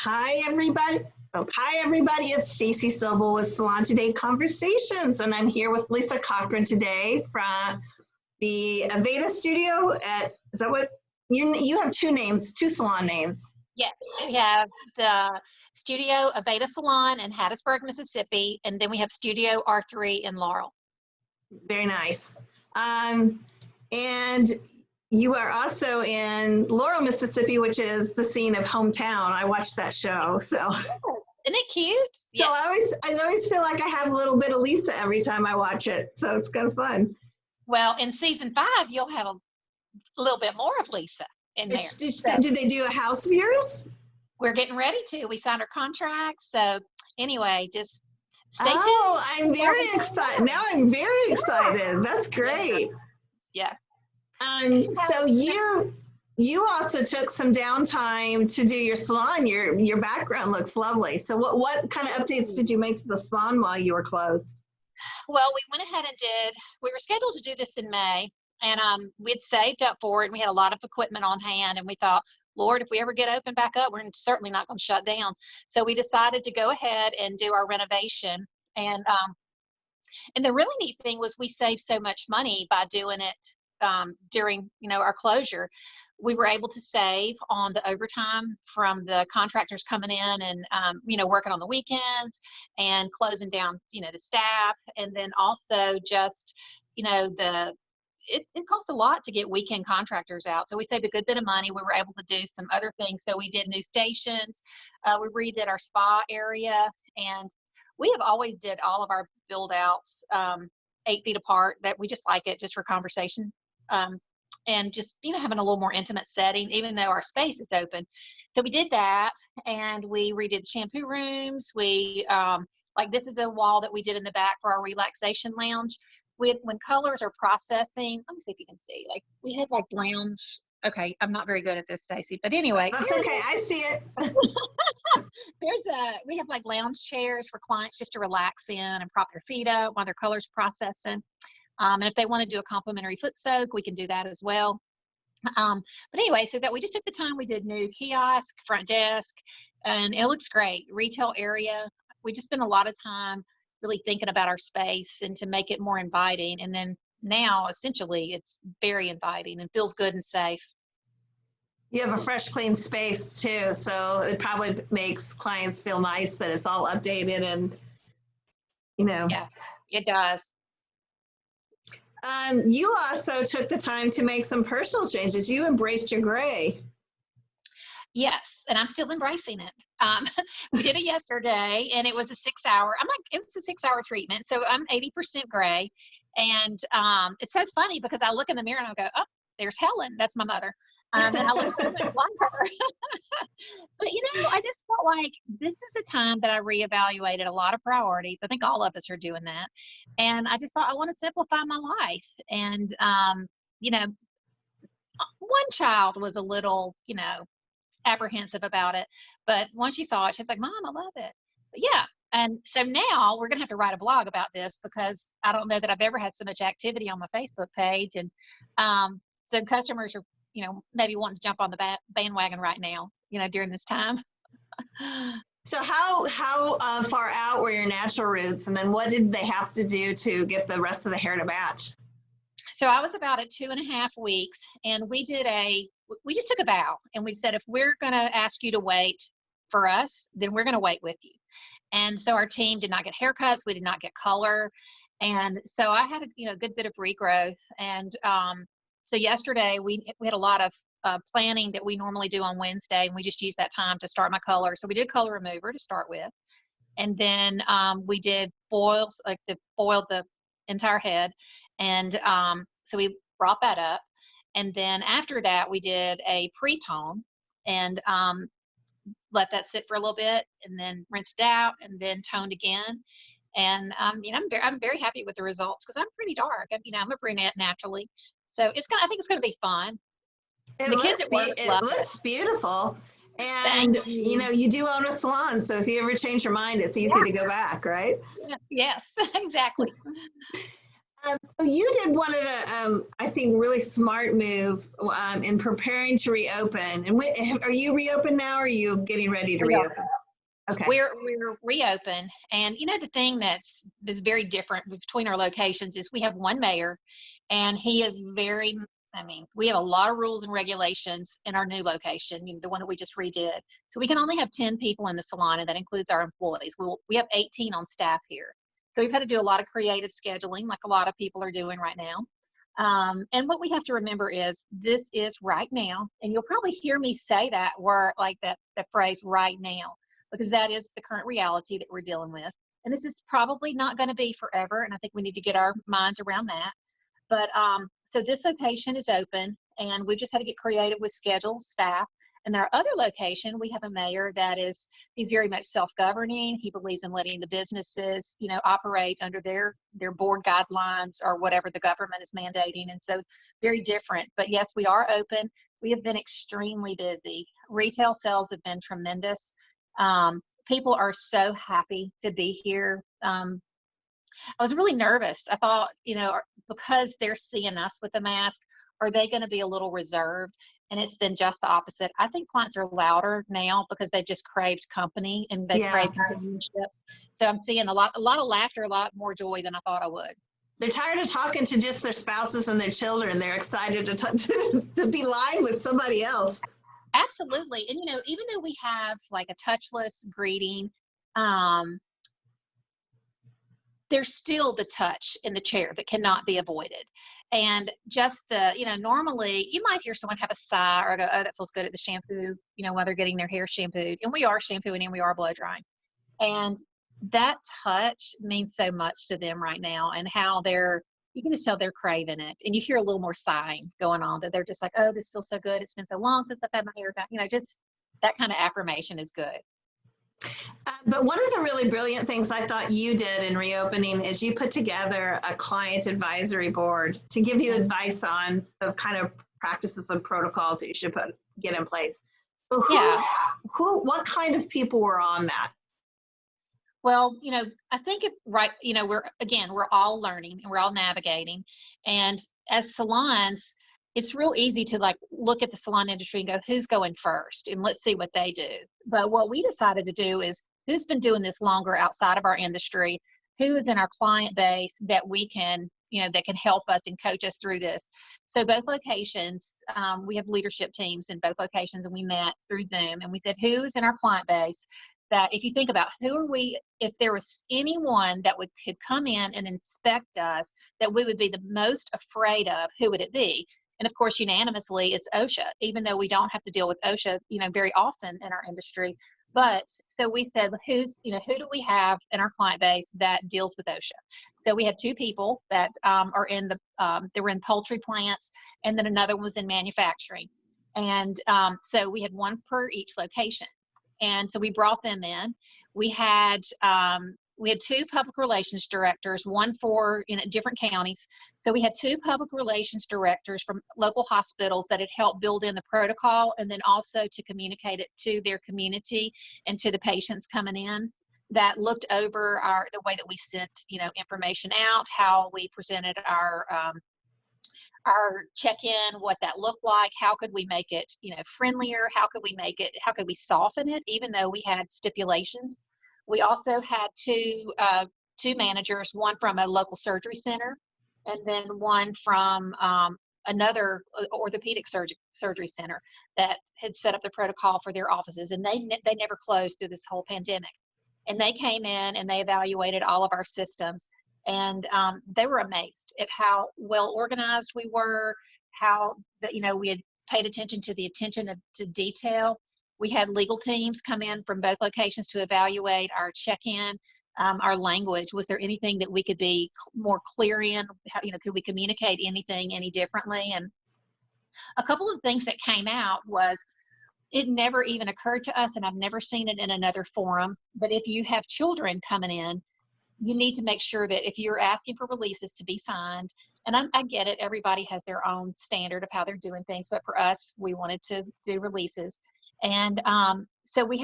Hi, everybody. It's Stacy Sobel with Salon Today Conversations, and I'm here with Lisa Cochran today from the Aveda studio is that what, you have two names, two salon names? Yes, we have the Studio Aveda Salon in Hattiesburg, Mississippi, and then we have Studio R3 in Laurel. Very nice. And you are also in Laurel, Mississippi, which is the scene of Hometown. I watched that show, so. Isn't it cute? So yes. I always feel like I have a little bit of Lisa every time I watch it, so it's kind of fun. Well, in season 5, you'll have a little bit more of Lisa in there. Did they do a house of yours? We're getting ready to. We signed our contract. So anyway, just stay tuned. Oh, I'm very excited. Now I'm very excited. That's great. Yeah. So you also took some downtime to do your salon. Your background looks lovely. So what kind of updates did you make to the salon while you were closed? Well, we went ahead and we were scheduled to do this in May, and we'd saved up for it, and we had a lot of equipment on hand, and we thought, Lord, if we ever get open back up, we're certainly not going to shut down. So we decided to go ahead and do our renovation. And the really neat thing was we saved so much money by doing it during, our closure. We were able to save on the overtime from the contractors coming in and, working on the weekends and closing down, the staff. And then also just, it cost a lot to get weekend contractors out. So we saved a good bit of money. We were able to do some other things. So we did new stations. We redid our spa area. And we have always did all of our build outs 8 feet apart. That we just like it just for conversation. And just, having a little more intimate setting, even though our space is open. So we did that, and we redid the shampoo rooms. We, this is a wall that we did in the back for our relaxation lounge. When colors are processing, let me see if you can see, we had lounge. Okay, I'm not very good at this, Stacy, but anyway. That's okay, I see it. We have lounge chairs for clients just to relax in and prop their feet up while their colors processing. And if they want to do a complimentary foot soak, we can do that as well. But anyway, so that we just took the time, we did new kiosk, front desk, and it looks great. Retail area. We just spent a lot of time really thinking about our space and to make it more inviting. And then now, essentially, it's very inviting and feels good and safe. You have a fresh, clean space too, so it probably makes clients feel nice that it's all updated and, Yeah, it does. You also took the time to make some personal changes. You embraced your gray. Yes, and I'm still embracing it. We did it yesterday, and it was a 6-hour. It was a 6-hour treatment, so I'm 80% gray. And it's so funny because I look in the mirror and I go, "Oh, there's Helen. That's my mother." And I look so much like her. But I just felt like this is a time that I reevaluated a lot of priorities. I think all of us are doing that. And I just thought I want to simplify my life. And one child was a little, apprehensive about it, but once she saw it, she's like, "Mom, I love it." But yeah. And so now we're going to have to write a blog about this because I don't know that I've ever had so much activity on my Facebook page. And so customers are, maybe wanting to jump on the bandwagon right now, during this time. So how far out were your natural roots, and then what did they have to do to get the rest of the hair to match? So I was about at 2.5 weeks, and we just took a vow, and we said, if we're going to ask you to wait for us, then we're going to wait with you. And so our team did not get haircuts. We did not get color. And so I had a good bit of regrowth. And so yesterday we had a lot of planning that we normally do on Wednesday, and we just used that time to start my color. So we did color remover to start with. And then we did foils, foiled the entire head. And so we brought that up. And then after that, we did a pre-tone and let that sit for a little bit, and then rinsed it out, and then toned again. And I'm very happy with the results because I'm pretty dark. I'm a brunette naturally, so I think it's going to be fun. It looks beautiful. And you do own a salon, so if you ever change your mind, it's easy to go back, right? Yes, exactly. So you did one of the, I think, really smart move in preparing to reopen. And are you reopened now, or are you getting ready to We are. reopen? Okay. We're reopened, and the thing is very different between our locations is we have one mayor, and he is very. I mean, we have a lot of rules and regulations in our new location, the one that we just redid. So we can only have 10 people in the salon, and that includes our employees. We have 18 on staff here, so we've had to do a lot of creative scheduling, like a lot of people are doing right now. And what we have to remember is this is right now, and you'll probably hear me say that word, like that phrase, right now, because that is the current reality that we're dealing with. And this is probably not going to be forever, and I think we need to get our minds around that. But so this location is open, and we've just had to get creative with schedule, staff. And our other location, we have a mayor that he's very much self-governing. He believes in letting the businesses, operate under their board guidelines or whatever the government is mandating. And so very different. But yes, we are open. We have been extremely busy. Retail sales have been tremendous. People are so happy to be here. I was really nervous. I thought, because they're seeing us with the mask, are they going to be a little reserved? And it's been just the opposite. I think clients are louder now because they've just craved company and they've craved companionship. So I'm seeing a lot of laughter, a lot more joy than I thought I would. They're tired of talking to just their spouses and their children. They're excited to be live with somebody else. Absolutely. And, even though we have like a touchless greeting, there's still the touch in the chair that cannot be avoided. And just normally you might hear someone have a sigh or go, oh, that feels good at the shampoo, while they're getting their hair shampooed. And we are shampooing and we are blow drying. And that touch means so much to them right now, and how you can just tell they're craving it. And you hear a little more sighing going on, that they're just like, oh, this feels so good. It's been so long since I've had my hair done. Just that kind of affirmation is good. But one of the really brilliant things I thought you did in reopening is you put together a client advisory board to give you advice on the kind of practices and protocols that you should get in place. So what kind of people were on that? Well, I think we're all learning and we're all navigating. And as salons, it's real easy to look at the salon industry and go, who's going first? And let's see what they do. But what we decided to do is, who's been doing this longer outside of our industry? Who is in our client base that we can, that can help us and coach us through this? So both locations, we have leadership teams in both locations, and we met through Zoom, and we said, who's in our client base that, if you think about who are we, if there was anyone that could come in and inspect us, that we would be the most afraid of, who would it be? And of course, unanimously, it's OSHA, even though we don't have to deal with OSHA, very often in our industry. But so we said, who do we have in our client base that deals with OSHA? So we had two people that are they were in poultry plants, and then another one was in manufacturing. And so we had one per each location. And so we brought them in. We had two public relations directors, one in different counties. So we had two public relations directors from local hospitals that had helped build in the protocol, and then also to communicate it to their community and to the patients coming in, that looked over the way that we sent, information out, how we presented our check-in, what that looked like, how could we make it, friendlier, how could we soften it, even though we had stipulations. We also had two managers, one from a local surgery center, and then one from another orthopedic surgery center that had set up the protocol for their offices, and they never closed through this whole pandemic. And they came in and they evaluated all of our systems, and they were amazed at how well organized we were, how we had paid attention to the attention to detail. We had legal teams come in from both locations to evaluate our check-in, our language. Was there anything that we could be more clear in? Could we communicate anything any differently? And a couple of things that came out was, it never even occurred to us, and I've never seen it in another forum, but if you have children coming in, you need to make sure that if you're asking for releases to be signed, and I get it, everybody has their own standard of how they're doing things, but for us, we wanted to do releases. And so we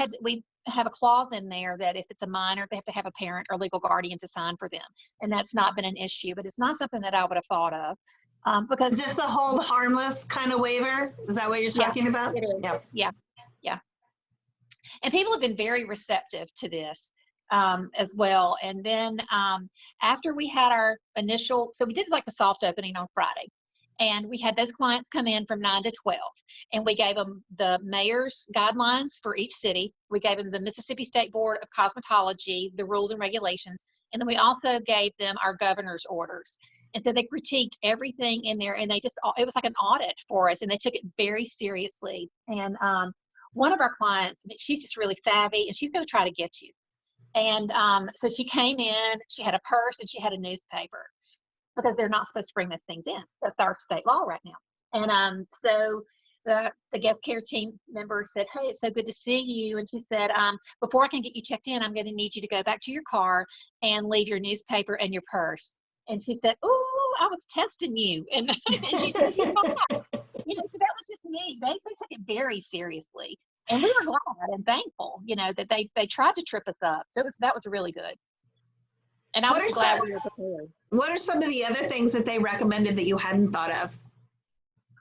have a clause in there that if it's a minor, they have to have a parent or legal guardian to sign for them. And that's not been an issue, but it's not something that I would have thought of. Because is this the hold harmless kind of waiver? Is that what you're talking about? It is. Yeah. And people have been very receptive to this as well. And then after we had our initial, so we did like a soft opening on Friday. And we had those clients come in from 9 to 12. And we gave them the mayor's guidelines for each city. We gave them the Mississippi State Board of Cosmetology, the rules and regulations. And then we also gave them our governor's orders. And so they critiqued everything in there, and it was like an audit for us, and they took it very seriously. And one of our clients, she's just really savvy, and she's going to try to get you. And so she came in, she had a purse, and she had a newspaper, because they're not supposed to bring those things in. That's our state law right now. And so the guest care team member said, "Hey, it's so good to see you." And she said, "Before I can get you checked in, I'm going to need you to go back to your car and leave your newspaper and your purse." And she said, "Ooh, I was testing you." And she said, "Yeah." So that was just me. They took it very seriously. And we were glad and thankful, that they tried to trip us up. So that was really good. And I was glad we were prepared. What are some of the other things that they recommended that you hadn't thought of?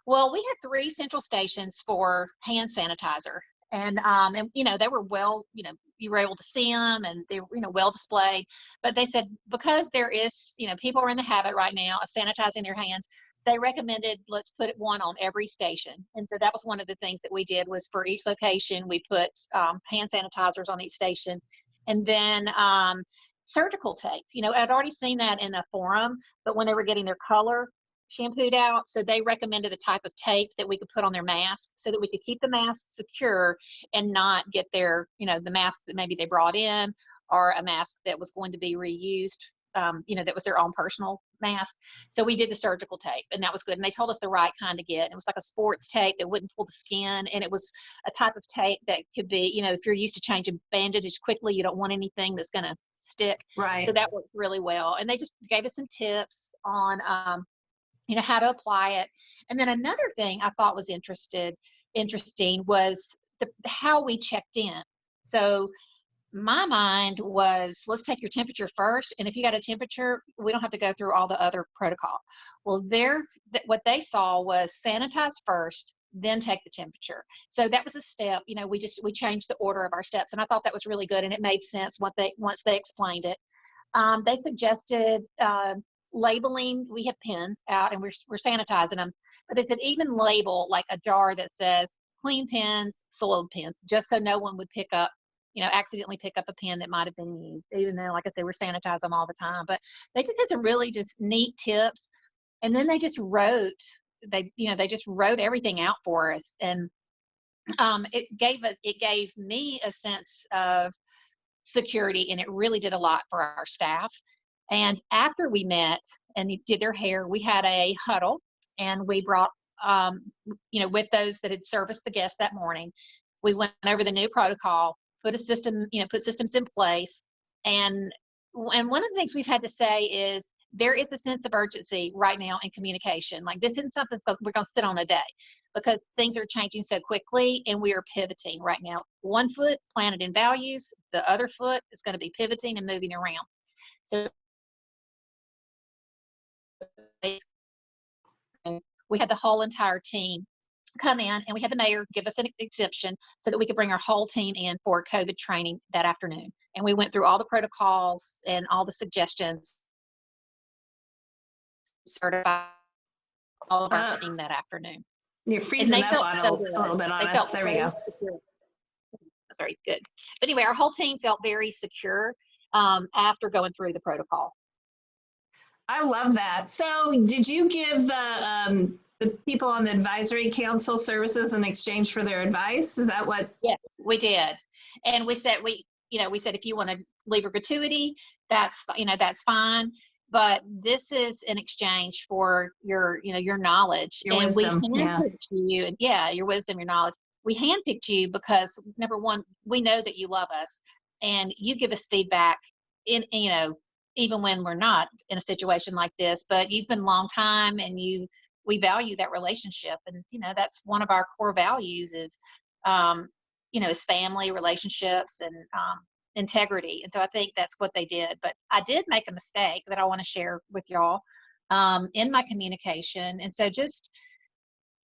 Well, we had 3 central stations for hand sanitizer. And they were well, you were able to see them, and they were, well displayed. But they said, because there is, people are in the habit right now of sanitizing their hands, they recommended, let's put one on every station. And so that was one of the things that we did, was for each location, we put hand sanitizers on each station. And then surgical tape, I'd already seen that in a forum, but when they were getting their color shampooed out, so they recommended a type of tape that we could put on their mask, so that we could keep the mask secure and not get their, the mask that maybe they brought in, or a mask that was going to be reused, that was their own personal mask. So we did the surgical tape, and that was good. And they told us the right kind to get. It was like a sports tape that wouldn't pull the skin, and it was a type of tape that could be, if you're used to changing bandages quickly, you don't want anything that's going to stick. Right. So that worked really well. And they just gave us some tips on how to apply it. And then another thing I thought was interesting was how we checked in. So my mind was, let's take your temperature first. And if you got a temperature, we don't have to go through all the other protocol. Well, what they saw was sanitize first, then take the temperature. So that was a step, we changed the order of our steps. And I thought that was really good. And it made sense once they explained it. They suggested labeling. We have pens out, and we're sanitizing them, but they said even label like a jar that says clean pens, soiled pens, just so no one would accidentally pick up a pen that might have been used, even though, like I said, we're sanitizing them all the time. But they just had some really just neat tips. And then they just wrote everything out for us. And it gave me a sense of security, and it really did a lot for our staff. And after we met and did their hair, we had a huddle, and we brought, with those that had serviced the guests that morning, we went over the new protocol, put systems in place. And one of the things we've had to say is there is a sense of urgency right now in communication. Like, this isn't something we're going to sit on a day, because things are changing so quickly, and we are pivoting right now. One foot planted in values, the other foot is going to be pivoting and moving around. So we had the whole entire team come in, and we had the mayor give us an exemption so that we could bring our whole team in for COVID training that afternoon. And we went through all the protocols and all the suggestions, certified all of our team that afternoon. You're freezing up on a little bit on us. There we go. Secure. Sorry, good. But anyway, our whole team felt very secure after going through the protocol. I love that. So did you give the people on the advisory council services in exchange for their advice? Is that what? Yes, we did. And we said, if you want to leave a gratuity, that's fine. But this is in exchange for your knowledge. Your wisdom. We handpicked you, and your wisdom, your knowledge. We handpicked you because, number one, we know that you love us, and you give us feedback even when we're not in a situation like this. But you've been a long time, and we value that relationship. And, that's one of our core values is is family, relationships, and integrity. And so I think that's what they did. But I did make a mistake that I want to share with y'all in my communication. And so just,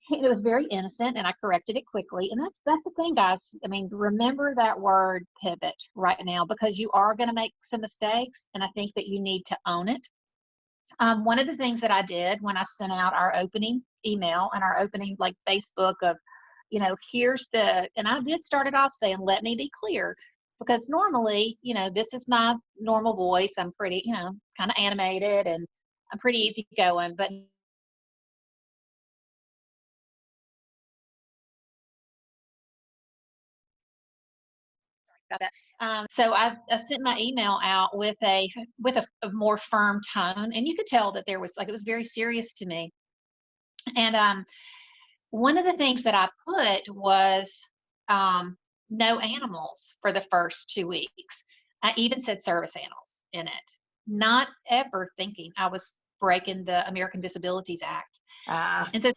it was very innocent, and I corrected it quickly. And that's the thing, guys. I mean, remember that word pivot right now, because you are going to make some mistakes, and I think that you need to own it. One of the things that I did when I sent out our opening email and our opening like Facebook of, and I did start it off saying, let me be clear, because normally, this is my normal voice. I'm pretty, kind of animated, and I'm pretty easygoing, but about that. So I sent my email out with a more firm tone, and you could tell that there was it was very serious to me. And one of the things that I put was no animals for the first 2 weeks. I even said service animals in it, not ever thinking I was breaking the American Disabilities Act. And so,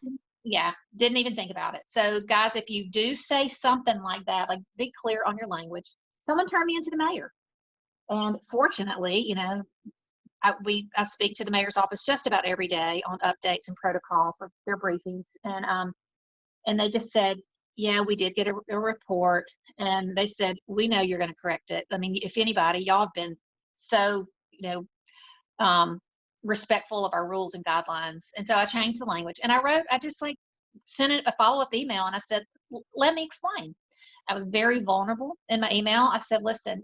yeah, didn't even think about it. So, guys, if you do say something like that, like be clear on your language. Someone turned me into the mayor, and fortunately, I speak to the mayor's office just about every day on updates and protocol for their briefings, and they just said, yeah, we did get a report, and they said, we know you're going to correct it. I mean, if anybody, y'all have been so respectful of our rules and guidelines. And so I changed the language, and I just sent a follow-up email, and I said, let me explain. I was very vulnerable in my email. I said, listen,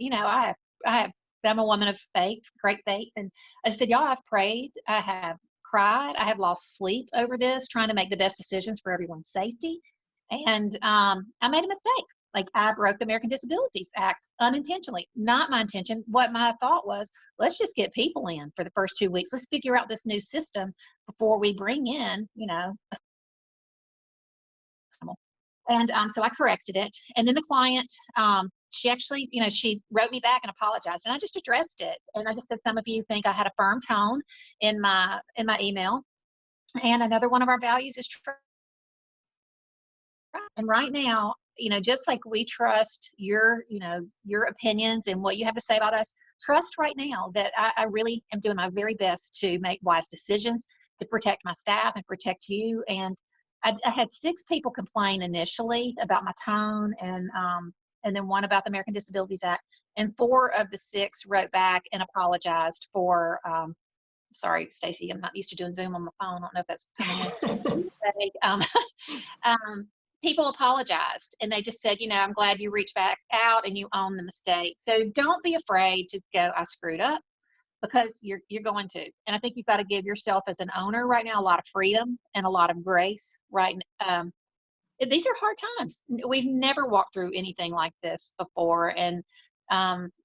I'm a woman of faith, great faith. And I said, y'all, I've prayed, I have cried, I have lost sleep over this, trying to make the best decisions for everyone's safety. And I made a mistake. I broke the American Disabilities Act unintentionally, not my intention. What my thought was, let's just get people in for the first 2 weeks. Let's figure out this new system before we bring in, And so I corrected it. And then the client, she actually, she wrote me back and apologized. And I just addressed it. And I just said, some of you think I had a firm tone in my email. And another one of our values is trust. And right now, just like we trust your opinions and what you have to say about us, trust right now that I really am doing my very best to make wise decisions to protect my staff and protect you. And I had 6 people complain initially about my tone, and then one about the American Disabilities Act, and 4 of the 6 wrote back and apologized for. Sorry, Stacy, I'm not used to doing Zoom on my phone. I don't know if that's coming in. People apologized, and they just said, I'm glad you reached back out and you own the mistake. So don't be afraid to go, I screwed up, because you're going to. And I think you've got to give yourself as an owner right now a lot of freedom and a lot of grace, right? These are hard times. We've never walked through anything like this before. And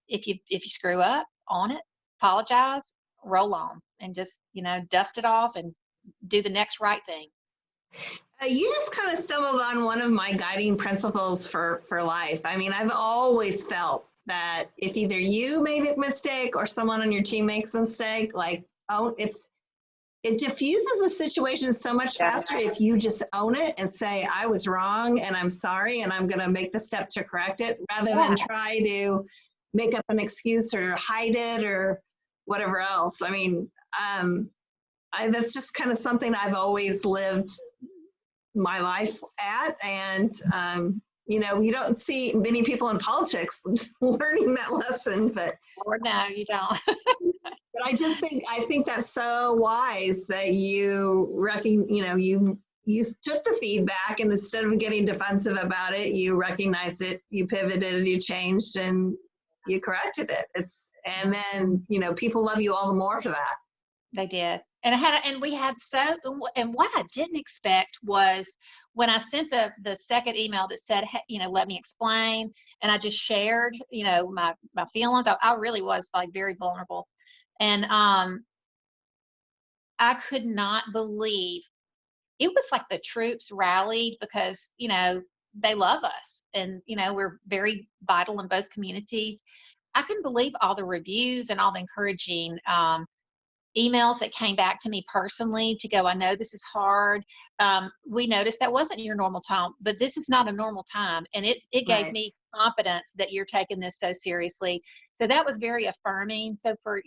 if you screw up, own it, apologize, roll on, and just, dust it off and do the next right thing. You just kind of stumbled on one of my guiding principles for life. I mean, I've always felt that if either you made a mistake or someone on your team makes a mistake, it diffuses the situation so much faster if you just own it and say, I was wrong and I'm sorry and I'm going to make the step to correct it, rather than try to make up an excuse or hide it or whatever else. I mean, that's just kind of something I've always lived my life at. And, you don't see many people in politics learning that lesson, but. Or no, you don't. But I think that's so wise that you you took the feedback, and instead of getting defensive about it, you recognized it, you pivoted, you changed, and you corrected it. And then, people love you all the more for that. They did. And what I didn't expect was when I sent the second email that said, let me explain. And I just shared, my feelings. I really was very vulnerable. And I could not believe, it was like the troops rallied, because, they love us, and, we're very vital in both communities. I couldn't believe all the reviews and all the encouraging emails that came back to me personally to go, I know this is hard. We noticed that wasn't your normal time, but this is not a normal time. And it gave Right. me confidence that you're taking this so seriously. So that was very affirming. So for,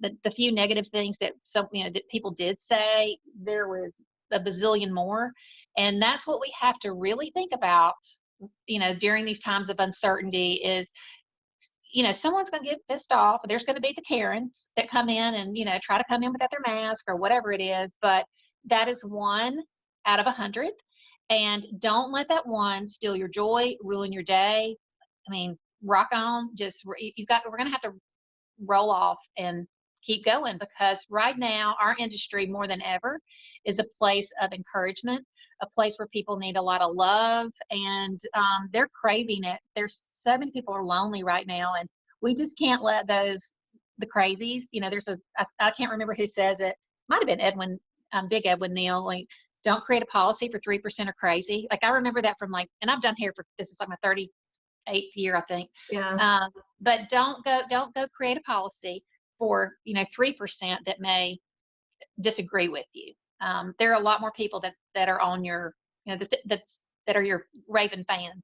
the few negative things that that people did say, there was a bazillion more. And that's what we have to really think about, during these times of uncertainty is, someone's going to get pissed off. There's going to be the Karens that come in and, try to come in without their mask or whatever it is. But that is 1 out of 100. And don't let that one steal your joy, ruin your day. I mean, rock on. We're going to have to roll off and keep going, because right now our industry more than ever is a place of encouragement, a place where people need a lot of love, and they're craving it. There's so many people are lonely right now, and we just can't let the crazies, I can't remember who says it, might have been Big Edwin Neal, like, don't create a policy for 3% are crazy. Like, I remember that from, like, and I've done hair this is like my 38th year, I think. Yeah. But don't go create a policy for 3% that may disagree with you. There are a lot more people that are on your that are your raving fans.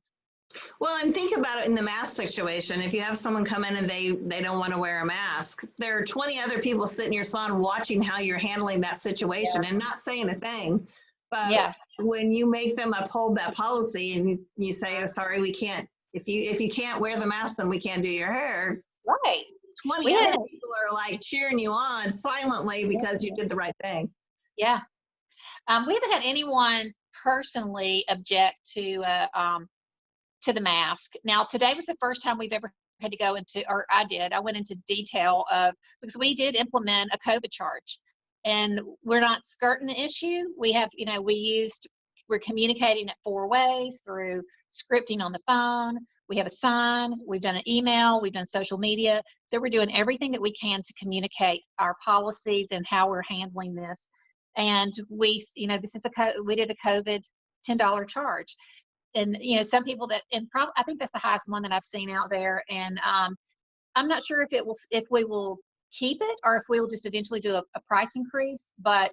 Well, and think about it in the mask situation. If you have someone come in and they don't want to wear a mask, there are 20 other people sitting in your salon watching how you're handling that situation and not saying a thing. But when you make them uphold that policy and you say, "Oh, sorry, we can't. If you can't wear the mask, then we can't do your hair." Right. 20 other people are like cheering you on silently because you did the right thing. Yeah. We haven't had anyone personally object to the mask. Now, today was the first time we've ever had to go into, or I went into detail because we did implement a COVID charge, and we're not skirting the issue. We have, we're communicating it 4 ways through scripting on the phone. We have a sign, we've done an email, we've done social media. So we're doing everything that we can to communicate our policies and how we're handling this. And we did a COVID $10 charge. And, some people I think that's the highest one that I've seen out there. And I'm not sure if we will keep it or if we will just eventually do a price increase, but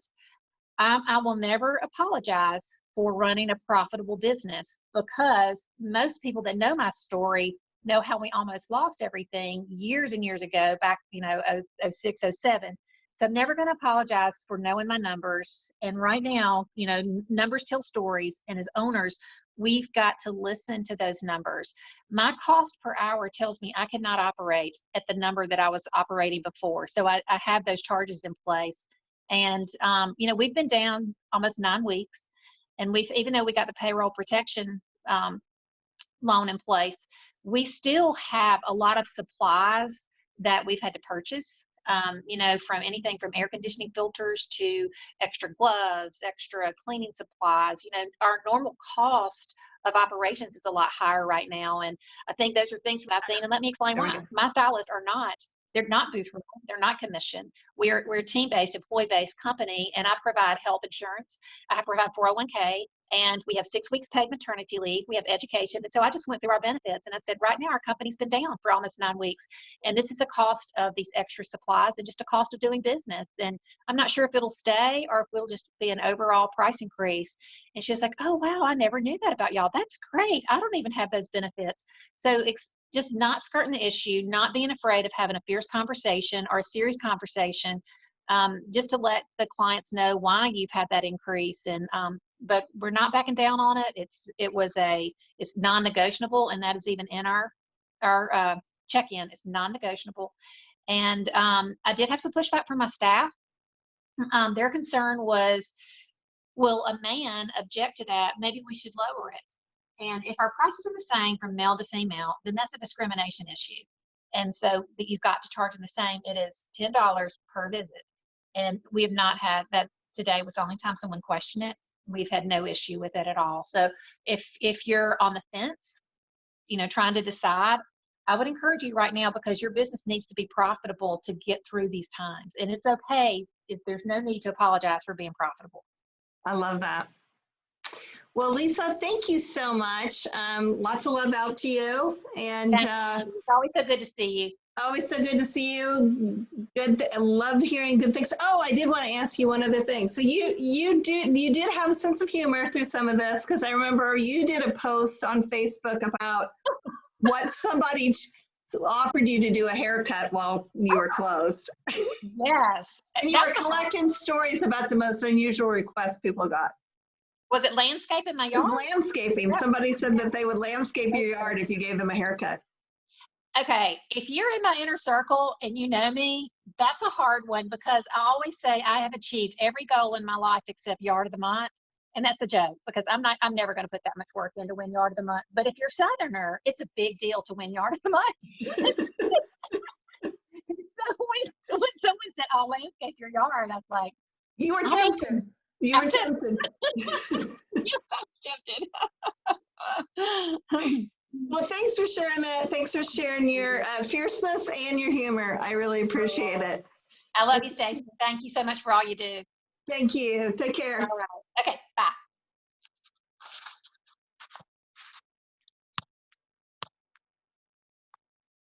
I will never apologize for running a profitable business, because most people that know my story know how we almost lost everything years and years ago, back, 06, 07. So I'm never going to apologize for knowing my numbers. And right now, numbers tell stories. And as owners, we've got to listen to those numbers. My cost per hour tells me I cannot operate at the number that I was operating before. So I have those charges in place. And, we've been down almost 9 weeks. And even though we got the payroll protection loan in place, we still have a lot of supplies that we've had to purchase, from anything from air conditioning filters to extra gloves, extra cleaning supplies. Our normal cost of operations is a lot higher right now. And I think those are things that I've seen. And let me explain why. My stylists they're not booth rental, they're not commission. We're a team-based, employee-based company, and I provide health insurance. I provide 401k, and we have 6 weeks paid maternity leave. We have education. And so I just went through our benefits, and I said, right now our company's been down for almost 9 weeks, and this is a cost of these extra supplies and just a cost of doing business. And I'm not sure if it'll stay or if we'll just be an overall price increase. And she's like, oh, wow, I never knew that about y'all. That's great. I don't even have those benefits. So just not skirting the issue, not being afraid of having a fierce conversation or a serious conversation, just to let the clients know why you've had that increase. And but we're not backing down on it. It's non-negotiable, and that is even in our check-in. It's non-negotiable. And I did have some pushback from my staff. Their concern was, will a man object to that? Maybe we should lower it. And if our prices are the same from male to female, then that's a discrimination issue. And so that you've got to charge them the same. It is $10 per visit. And we have not had that. Today was the only time someone questioned it. We've had no issue with it at all. So if you're on the fence, trying to decide, I would encourage you right now, because your business needs to be profitable to get through these times. And it's okay if there's no need to apologize for being profitable. I love that. Well, Lisa, thank you so much. Lots of love out to you. And it's always so good to see you. Always so good to see you. Good, loved hearing good things. Oh, I did want to ask you one other thing. So you did have a sense of humor through some of this, because I remember you did a post on Facebook about what somebody offered you to do a haircut while you were closed. Yes. And you were collecting stories about the most unusual requests people got. Was it landscaping my It yard? was landscaping. Yep. Somebody said that they would landscape your yard if you gave them a haircut. Okay, if you're in my inner circle and you know me, that's a hard one, because I always say I have achieved every goal in my life except yard of the month. And that's a joke, because I'm never going to put that much work in to win yard of the month. But if you're Southerner, it's a big deal to win yard of the month. So when someone said, "I'll landscape your yard," I was like, You were tempted. You were tempted. yes, I was tempted. Well, thanks for sharing that. Thanks for sharing your fierceness and your humor. I really appreciate it. I love you, Stacey. Thank you so much for all you do. Thank you. Take care. All right. Okay, bye.